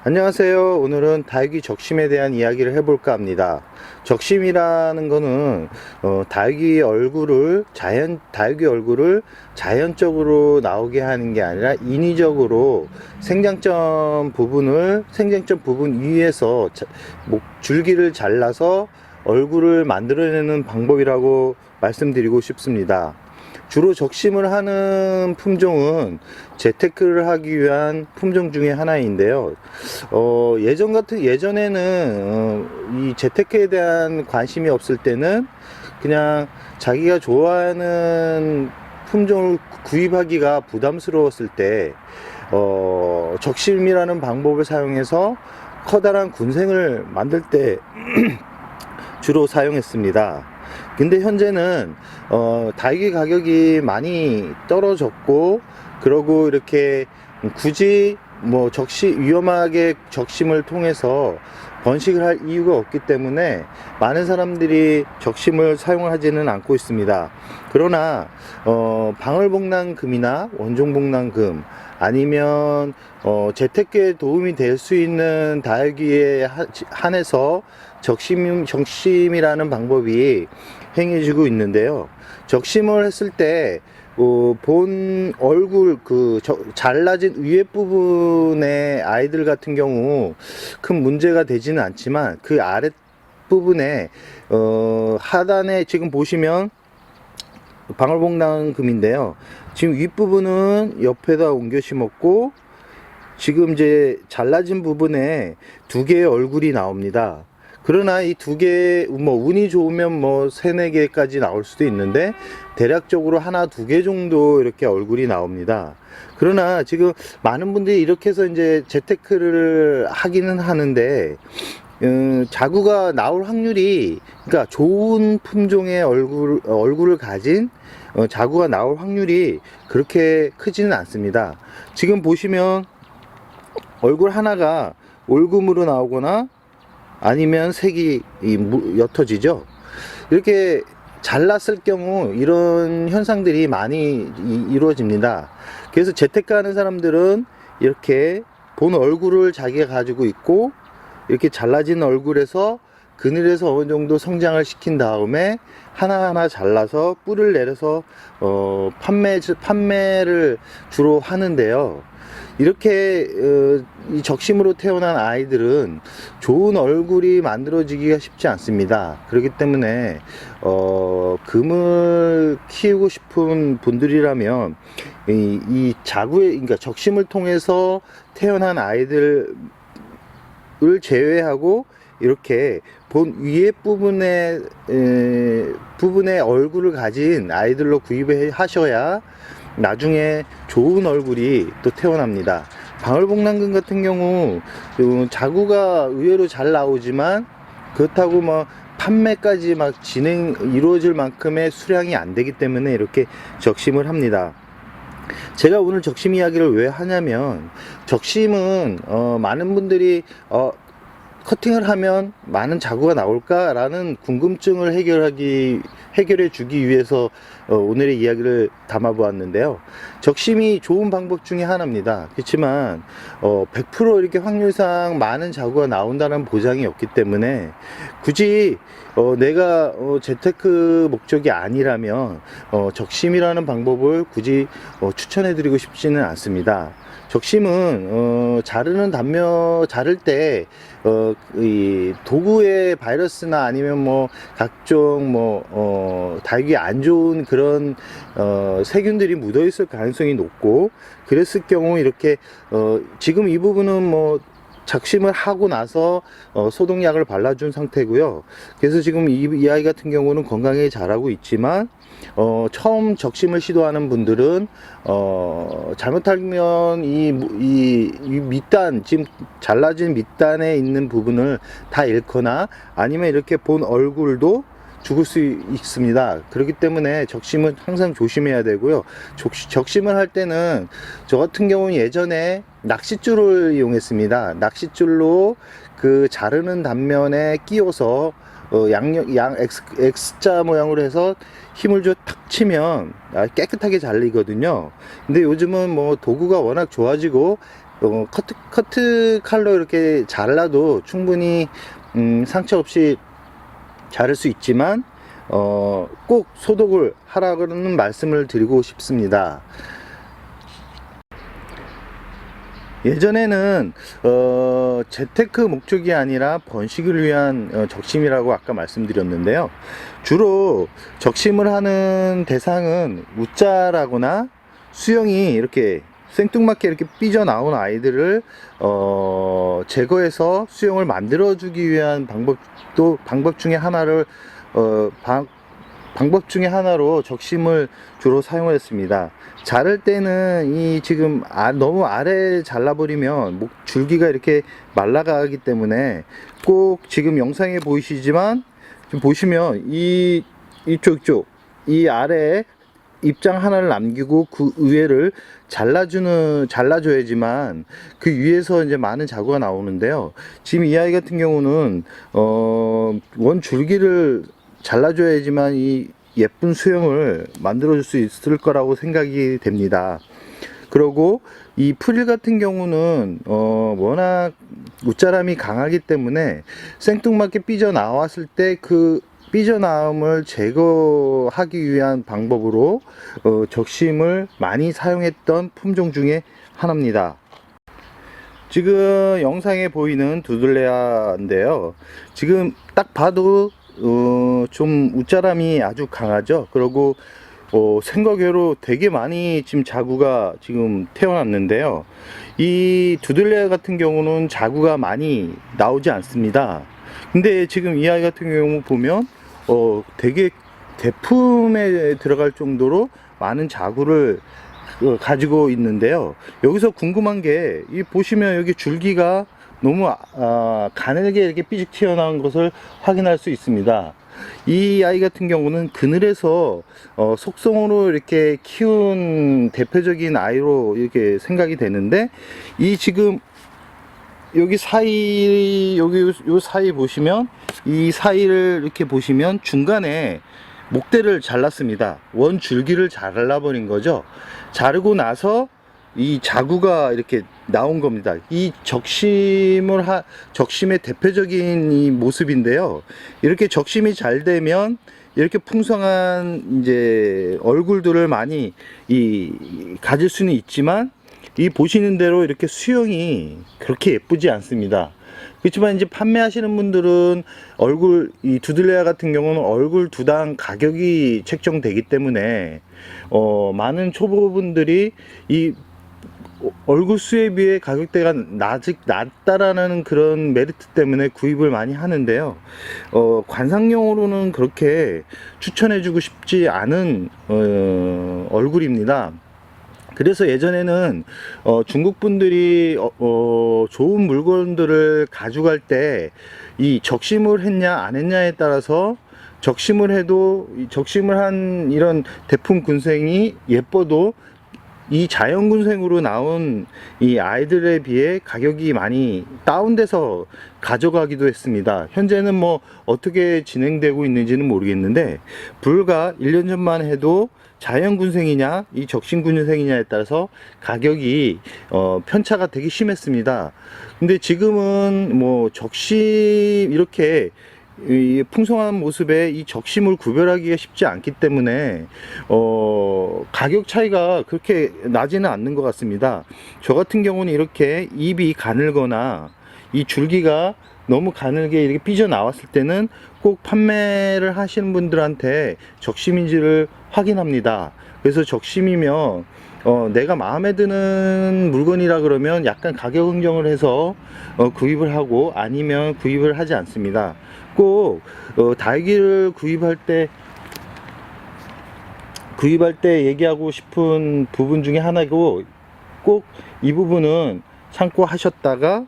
안녕하세요. 오늘은 다육이 적심에 대한 이야기를 해볼까 합니다. 적심이라는 거는 다육이 얼굴을 자연적으로 나오게 하는 게 아니라 인위적으로 생장점 부분 위에서 줄기를 잘라서 얼굴을 만들어내는 방법이라고 말씀드리고 싶습니다. 주로 적심을 하는 품종은 재테크를 하기 위한 품종 중에 하나인데요. 예전에는 이 재테크에 대한 관심이 없을 때는 그냥 자기가 좋아하는 품종을 구입하기가 부담스러웠을 때 적심이라는 방법을 사용해서 커다란 군생을 만들 때 주로 사용했습니다. 근데 현재는 다육이 가격이 많이 떨어졌고, 그러고 이렇게 굳이 위험하게 적심을 통해서 번식을 할 이유가 없기 때문에 많은 사람들이 적심을 사용하지는 않고 있습니다. 그러나 방울복랑금이나 원종복랑금 아니면 재테크에 도움이 될 수 있는 다육이에 한해서 적심이라는 방법이 행해지고 있는데요. 적심을 했을 때 본 얼굴 잘라진 위에 부분의 아이들 같은 경우 큰 문제가 되지는 않지만, 그 아랫 부분에 하단에 지금 보시면 방울복랑금인데요. 지금 윗부분은 옆에다 옮겨 심었고, 지금 이제 잘라진 부분에 두 개의 얼굴이 나옵니다. 그러나 이 두 개, 운이 좋으면 세네 개까지 나올 수도 있는데, 대략적으로 하나, 두 개 정도 이렇게 얼굴이 나옵니다. 그러나 지금 많은 분들이 이렇게 해서 이제 재테크를 하기는 하는데, 자구가 나올 확률이, 그러니까 좋은 품종의 얼굴을 가진 자구가 나올 확률이 그렇게 크지는 않습니다. 지금 보시면 얼굴 하나가 올금으로 나오거나 아니면 색이 옅어지죠. 이렇게 잘랐을 경우 이런 현상들이 많이 이루어집니다. 그래서 재테크하는 사람들은 이렇게 본 얼굴을 자기가 가지고 있고, 이렇게 잘라진 얼굴에서 그늘에서 어느 정도 성장을 시킨 다음에 하나하나 잘라서 뿔을 내려서 판매를 주로 하는데요. 이렇게 이 적심으로 태어난 아이들은 좋은 얼굴이 만들어지기가 쉽지 않습니다. 그렇기 때문에 금을 키우고 싶은 분들이라면 이 자구의, 그러니까 적심을 통해서 태어난 아이들을 제외하고 이렇게 본 위에 부분의 얼굴을 가진 아이들로 구입을 하셔야 나중에 좋은 얼굴이 또 태어납니다. 방울복랑금 같은 경우 자구가 의외로 잘 나오지만, 그렇다고 판매까지 이루어질 만큼의 수량이 안 되기 때문에 이렇게 적심을 합니다. 제가 오늘 적심 이야기를 왜 하냐면, 적심은 많은 분들이 커팅을 하면 많은 자구가 나올까? 라는 궁금증을 해결해 주기 위해서 오늘의 이야기를 담아 보았는데요. 적심이 좋은 방법 중에 하나입니다. 그렇지만 100% 이렇게 확률상 많은 자구가 나온다는 보장이 없기 때문에, 굳이 내가 재테크 목적이 아니라면 적심이라는 방법을 굳이 추천해 드리고 싶지는 않습니다. 적심은 자를 때 이 도구의 바이러스나 아니면 각종 다육이 안 좋은 그런 세균들이 묻어 있을 가능성이 높고, 그랬을 경우 이렇게 지금 이 부분은 적심을 하고 나서 소독약을 발라준 상태고요. 그래서 지금 이 아이 같은 경우는 건강하게 자라고 있지만, 처음 적심을 시도하는 분들은 잘못하면 이 밑단, 지금 잘라진 밑단에 있는 부분을 다 잃거나 아니면 이렇게 본 얼굴도 죽을 수 있습니다. 그렇기 때문에 적심은 항상 조심해야 되고요. 적심을 할 때는 저 같은 경우는 예전에 낚싯줄을 이용했습니다. 낚싯줄로 그 자르는 단면에 끼워서 X자 모양으로 해서 힘을 탁 치면 깨끗하게 잘리거든요. 근데 요즘은 도구가 워낙 좋아지고 커트 칼로 이렇게 잘라도 충분히 상처 없이 자를 수 있지만 꼭 소독을 하라는 말씀을 드리고 싶습니다. 예전에는 재테크 목적이 아니라 번식을 위한 적심이라고 아까 말씀드렸는데요. 주로 적심을 하는 대상은 웃자라거나 수영이 이렇게 생뚱맞게 이렇게 삐져나온 아이들을 제거해서 수영을 만들어 주기 위한 방법 중에 하나를 방법 중에 하나로 적심을 주로 사용을 했습니다. 자를 때는 이 지금 너무 아래 잘라버리면 줄기가 이렇게 말라가기 때문에 꼭 지금 영상에 보이시지만 지금 보시면 이쪽 이 아래에 입장 하나를 남기고 그 위에를 잘라줘야지만 그 위에서 이제 많은 자구가 나오는데요. 지금 이 아이 같은 경우는 원 줄기를 잘라줘야지만 이 예쁜 수영을 만들어 줄 수 있을 거라고 생각이 됩니다. 그리고 이 프릴 같은 경우는 워낙 웃자람이 강하기 때문에 생뚱맞게 삐져나왔을 때 그 삐져나옴을 제거하기 위한 방법으로 적심을 많이 사용했던 품종 중에 하나입니다. 지금 영상에 보이는 두들레아인데요. 지금 딱 봐도 좀 웃자람이 아주 강하죠. 그리고 생각외로 되게 많이 지금 자구가 지금 태어났는데요. 이 두들레아 같은 경우는 자구가 많이 나오지 않습니다. 근데 지금 이 아이 같은 경우 보면 되게 대품에 들어갈 정도로 많은 자구를 가지고 있는데요. 여기서 궁금한 게 보시면 여기 줄기가 너무 가늘게 이렇게 삐직 튀어나온 것을 확인할 수 있습니다. 이 아이 같은 경우는 그늘에서 속성으로 이렇게 키운 대표적인 아이로 이렇게 생각이 되는데, 이 지금 여기 사이 요 사이 보시면, 이 사이를 이렇게 보시면 중간에 목대를 잘랐습니다. 원 줄기를 잘라버린 거죠. 자르고 나서 이 자구가 이렇게 나온 겁니다. 이 적심의 대표적인 이 모습인데요. 이렇게 적심이 잘 되면 이렇게 풍성한 이제 얼굴들을 많이 가질 수는 있지만, 이 보시는 대로 이렇게 수영이 그렇게 예쁘지 않습니다. 그렇지만 이제 판매하시는 분들은 이 두들레아 같은 경우는 얼굴 두당 가격이 책정되기 때문에 많은 초보분들이 이 얼굴 수에 비해 가격대가 낮다라는 그런 메리트 때문에 구입을 많이 하는데요. 관상용으로는 그렇게 추천해주고 싶지 않은 얼굴입니다. 그래서 예전에는 중국 분들이 좋은 물건들을 가져갈 때 이 적심을 했냐 안 했냐에 따라서, 적심을 해도 적심을 한 이런 대품 군생이 예뻐도 이 자연군생으로 나온 이 아이들에 비해 가격이 많이 다운돼서 가져가기도 했습니다. 현재는 뭐 어떻게 진행되고 있는지는 모르겠는데, 불과 1년 전만 해도 자연군생이냐 이 적심군생이냐에 따라서 가격이 편차가 되게 심했습니다. 근데 지금은 뭐 적심 이렇게 이 풍성한 모습에 이 적심을 구별하기가 쉽지 않기 때문에 가격 차이가 그렇게 나지는 않는 것 같습니다. 저 같은 경우는 이렇게 잎이 가늘거나 이 줄기가 너무 가늘게 이렇게 삐져 나왔을 때는 꼭 판매를 하시는 분들한테 적심인지를 확인합니다. 그래서 적심이면 내가 마음에 드는 물건이라 그러면 약간 가격 흥정을 해서 구입을 하고, 아니면 구입을 하지 않습니다. 꼭 다육이를 구입할 때 얘기하고 싶은 부분 중에 하나고, 꼭 이 부분은 참고하셨다가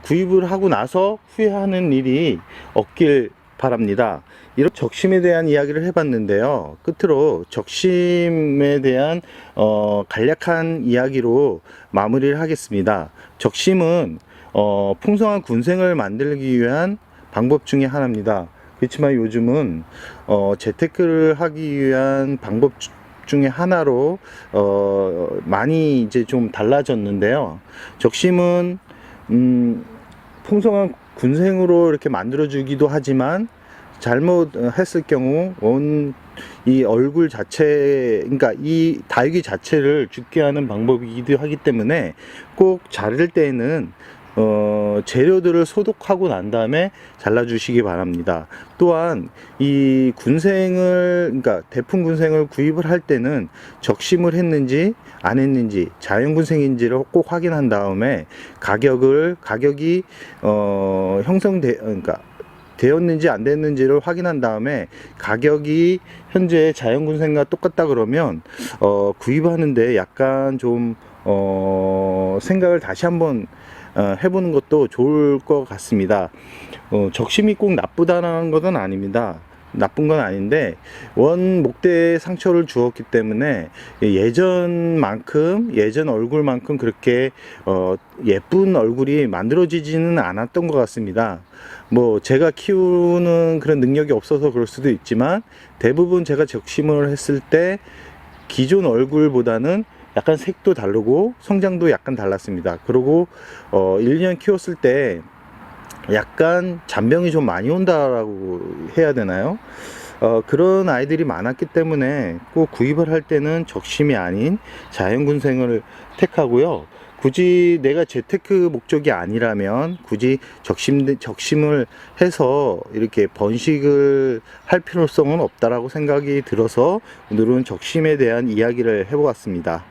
구입을 하고 나서 후회하는 일이 없길 바랍니다. 이렇게 적심에 대한 이야기를 해봤는데요. 끝으로 적심에 대한 간략한 이야기로 마무리를 하겠습니다. 적심은 풍성한 군생을 만들기 위한 방법 중에 하나입니다. 그렇지만 요즘은 재테크를 하기 위한 방법 방법 중에 하나로 많이 이제 좀 달라졌는데요. 적심은 풍성한 군생으로 이렇게 만들어 주기도 하지만 잘못했을 경우 이 얼굴 자체, 그러니까 이 다육이 자체를 죽게 하는 방법이기도 하기 때문에 꼭 자를 때에는 재료들을 소독하고 난 다음에 잘라 주시기 바랍니다. 또한 이 군생을, 그러니까 대풍 군생을 구입을 할 때는 적심을 했는지 안 했는지, 자연 군생인지를 꼭 확인한 다음에 가격이 그러니까 되었는지 안 됐는지를 확인한 다음에 가격이 현재 자연군생과 똑같다 그러면 구입하는데 약간 좀 생각을 다시 한번 해보는 것도 좋을 것 같습니다. 적심이 꼭 나쁘다는 것은 아닙니다. 나쁜 건 아닌데 원 목대에 상처를 주었기 때문에 예전 얼굴만큼 그렇게 예쁜 얼굴이 만들어지지는 않았던 것 같습니다. 뭐 제가 키우는 그런 능력이 없어서 그럴 수도 있지만 대부분 제가 적심을 했을 때 기존 얼굴보다는 약간 색도 다르고 성장도 약간 달랐습니다. 그리고 1, 2년 키웠을 때 약간 잔병이 좀 많이 온다라고 해야 되나요? 그런 아이들이 많았기 때문에 꼭 구입을 할 때는 적심이 아닌 자연군생을 택하고요. 굳이 내가 재테크 목적이 아니라면 굳이 적심을 해서 이렇게 번식을 할 필요성은 없다라고 생각이 들어서 오늘은 적심에 대한 이야기를 해보았습니다.